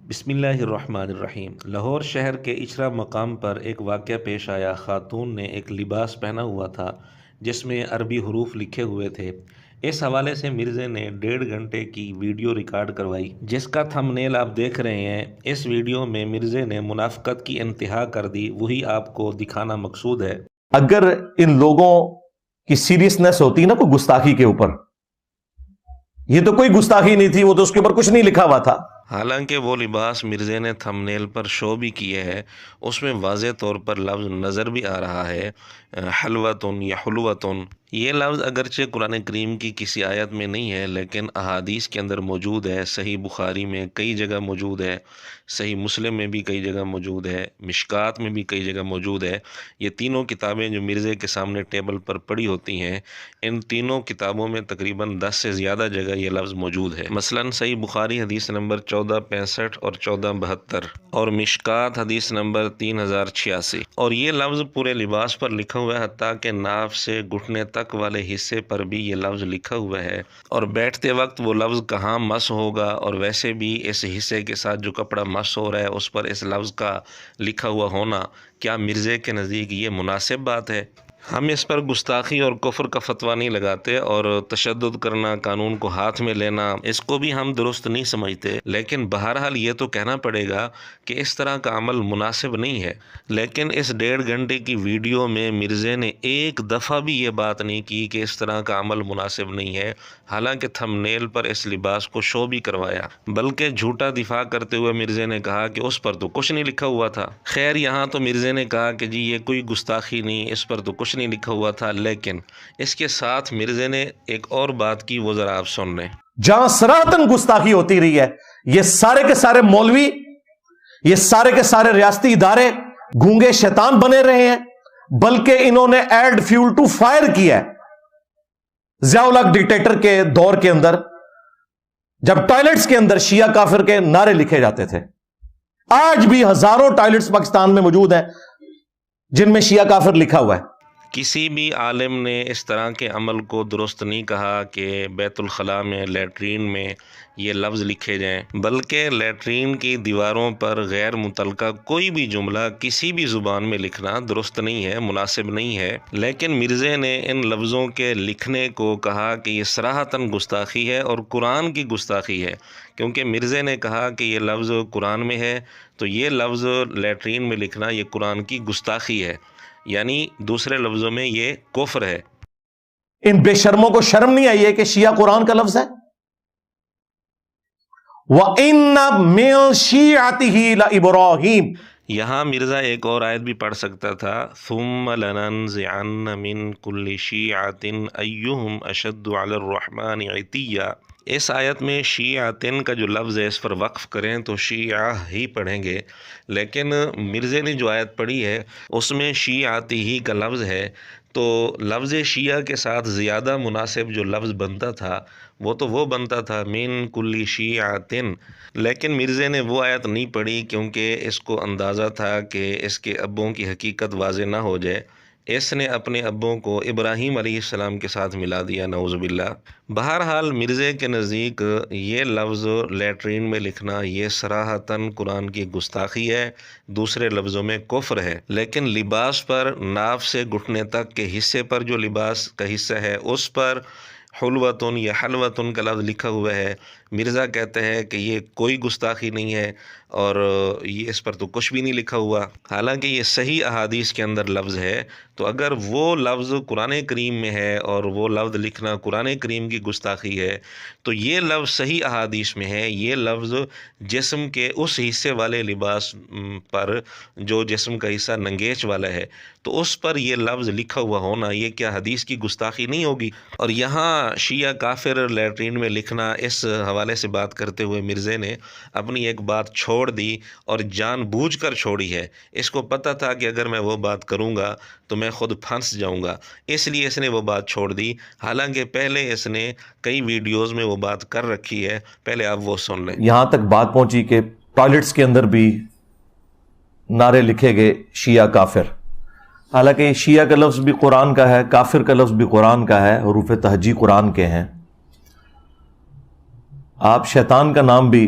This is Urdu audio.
بسم اللہ الرحمن الرحیم۔ لاہور شہر کے اچھرا مقام پر ایک واقعہ پیش آیا۔ خاتون نے ایک لباس پہنا ہوا تھا جس میں عربی حروف لکھے ہوئے تھے۔ اس حوالے سے مرزے نے 1.5 گھنٹے کی ویڈیو ریکارڈ کروائی جس کا تھم نیل آپ دیکھ رہے ہیں۔ اس ویڈیو میں مرزے نے منافقت کی انتہا کر دی، وہی آپ کو دکھانا مقصود ہے۔ اگر ان لوگوں کی سیریسنس ہوتی نا کوئی گستاخی کے اوپر، یہ تو کوئی گستاخی نہیں تھی، وہ تو اس کے اوپر کچھ نہیں لکھا ہوا تھا۔ حالانکہ وہ لباس مرزے نے تھم نیل پر شو بھی کیے ہے، اس میں واضح طور پر لفظ نظر بھی آ رہا ہے، حلوتن یا حلوتن۔ یہ لفظ اگرچہ قرآن کریم کی کسی آیت میں نہیں ہے لیکن احادیث کے اندر موجود ہے۔ صحیح بخاری میں کئی جگہ موجود ہے، صحیح مسلم میں بھی کئی جگہ موجود ہے، مشکات میں بھی کئی جگہ موجود ہے۔ یہ تینوں کتابیں جو مرزے کے سامنے ٹیبل پر پڑی ہوتی ہیں، ان تینوں کتابوں میں تقریباً 10 سے زیادہ جگہ یہ لفظ موجود ہے۔ مثلاً صحیح بخاری حدیث نمبر 1465 اور 1472 اور مشکات حدیث نمبر 3086، اور یہ لفظ پورے لباس پر لکھا ہوا ہے، حتیٰ کہ ناف سے گھٹنے تک والے حصے پر بھی یہ لفظ لکھا ہوا ہے، اور بیٹھتے وقت وہ لفظ کہاں مس ہوگا، اور ویسے بھی اس حصے کے ساتھ جو کپڑا مس ہو رہا ہے اس پر اس لفظ کا لکھا ہوا ہونا کیا مرزے کے نزدیک یہ مناسب بات ہے؟ ہم اس پر گستاخی اور کفر کا فتویٰ نہیں لگاتے، اور تشدد کرنا، قانون کو ہاتھ میں لینا، اس کو بھی ہم درست نہیں سمجھتے، لیکن بہرحال یہ تو کہنا پڑے گا کہ اس طرح کا عمل مناسب نہیں ہے۔ لیکن اس 1.5 گھنٹے کی ویڈیو میں مرزے نے ایک دفعہ بھی یہ بات نہیں کی کہ اس طرح کا عمل مناسب نہیں ہے، حالانکہ تھم نیل پر اس لباس کو شو بھی کروایا، بلکہ جھوٹا دفاع کرتے ہوئے مرزے نے کہا کہ اس پر تو کچھ نہیں لکھا ہوا تھا۔ خیر، یہاں تو مرزے نے کہا کہ جی یہ کوئی گستاخی نہیں، اس پر تو کچھ نہیں لکھا ہوا تھا، لیکن اس کے ساتھ مرزے نے ایک اور بات کی، وہ ذرا آپ سن لیں۔ جہاں سراہتاً گستاخی ہوتی رہی ہے، یہ سارے کے سارے مولوی، یہ سارے کے سارے ریاستی ادارے گونگے شیطان بنے رہے ہیں، بلکہ انہوں نے ایڈ فیول ٹو فائر کیا ہے۔ ضیاء الحق ڈکٹیٹر کے دور کے اندر جب ٹوائلٹس کے اندر شیعہ کافر کے نعرے لکھے جاتے تھے، آج بھی ہزاروں ٹوائلٹس پاکستان میں موجود ہیں جن میں شیعہ کافر لکھا ہوا ہے۔ کسی بھی عالم نے اس طرح کے عمل کو درست نہیں کہا کہ بیت الخلاء میں، لیٹرین میں یہ لفظ لکھے جائیں، بلکہ لیٹرین کی دیواروں پر غیر متعلقہ کوئی بھی جملہ کسی بھی زبان میں لکھنا درست نہیں ہے، مناسب نہیں ہے۔ لیکن مرزے نے ان لفظوں کے لکھنے کو کہا کہ یہ صراحتاً گستاخی ہے اور قرآن کی گستاخی ہے، کیونکہ مرزے نے کہا کہ یہ لفظ قرآن میں ہے، تو یہ لفظ لیٹرین میں لکھنا یہ قرآن کی گستاخی ہے، یعنی دوسرے لفظوں میں یہ کفر ہے۔ ان بے شرموں کو شرم نہیں آئی ہے کہ شیعہ قرآن کا لفظ ہے؟ وَإِنَّ مِن شِيعَتِهِ لَإِبْرَاهِيمَ۔ یہاں مرزا ایک اور آیت بھی پڑھ سکتا تھا، ثُمَّ لَنَنزِعَنَّ مِن كُلِّ شِيعَةٍ أَيُّهُمْ أَشَدُّ عَلَى الرَّحْمَنِ عِتِيًّا۔ اس آیت میں شیعتن کا جو لفظ ہے اس پر وقف کریں تو شیعہ ہی پڑھیں گے، لیکن مرزے نے جو آیت پڑھی ہے اس میں شیعاتی ہی کا لفظ ہے، تو لفظ شیعہ کے ساتھ زیادہ مناسب جو لفظ بنتا تھا وہ بنتا تھا من کل شیعتن، لیکن مرزے نے وہ آیت نہیں پڑھی کیونکہ اس کو اندازہ تھا کہ اس کے ابوں کی حقیقت واضح نہ ہو جائے۔ اس نے اپنے ابوں کو ابراہیم علیہ السلام کے ساتھ ملا دیا، نعوذ باللہ۔ بہرحال مرزے کے نزدیک یہ لفظ لیٹرین میں لکھنا یہ صراحتاً قرآن کی گستاخی ہے، دوسرے لفظوں میں کفر ہے۔ لیکن لباس پر ناف سے گھٹنے تک کے حصے پر جو لباس کا حصہ ہے اس پر حلوتن یا حلوتن کا لفظ لکھا ہوا ہے۔ مرزا کہتے ہیں کہ یہ کوئی گستاخی نہیں ہے اور یہ اس پر تو کچھ بھی نہیں لکھا ہوا، حالانکہ یہ صحیح احادیث کے اندر لفظ ہے۔ تو اگر وہ لفظ قرآن کریم میں ہے اور وہ لفظ لکھنا قرآن کریم کی گستاخی ہے، تو یہ لفظ صحیح احادیث میں ہے، یہ لفظ جسم کے اس حصے والے لباس پر جو جسم کا حصہ ننگیچ والا ہے، تو اس پر یہ لفظ لکھا ہوا ہونا یہ کیا حدیث کی گستاخی نہیں ہوگی؟ اور یہاں شیعہ کافر لیٹرین میں لکھنا، اس حوالے سے بات کرتے ہوئے مرزے نے اپنی ایک بات چھوڑ دی اور جان بوجھ کر چھوڑی ہے۔ اس کو پتہ تھا کہ اگر میں وہ بات کروں گا تو میں خود پھنس جاؤں گا، اس لیے اس نے وہ بات چھوڑ دی، حالانکہ پہلے اس نے کئی ویڈیوز میں وہ بات کر رکھی ہے۔ پہلے آپ وہ سن لیں۔ یہاں تک بات پہنچی کہ ٹوائلٹس کے اندر بھی نعرے لکھے گئے شیعہ کافر، حالانکہ شیعہ کا لفظ بھی قرآن کا ہے، کافر کا لفظ بھی قرآن کا ہے، حروف تہجی قرآن کے ہیں۔ آپ شیطان کا نام بھی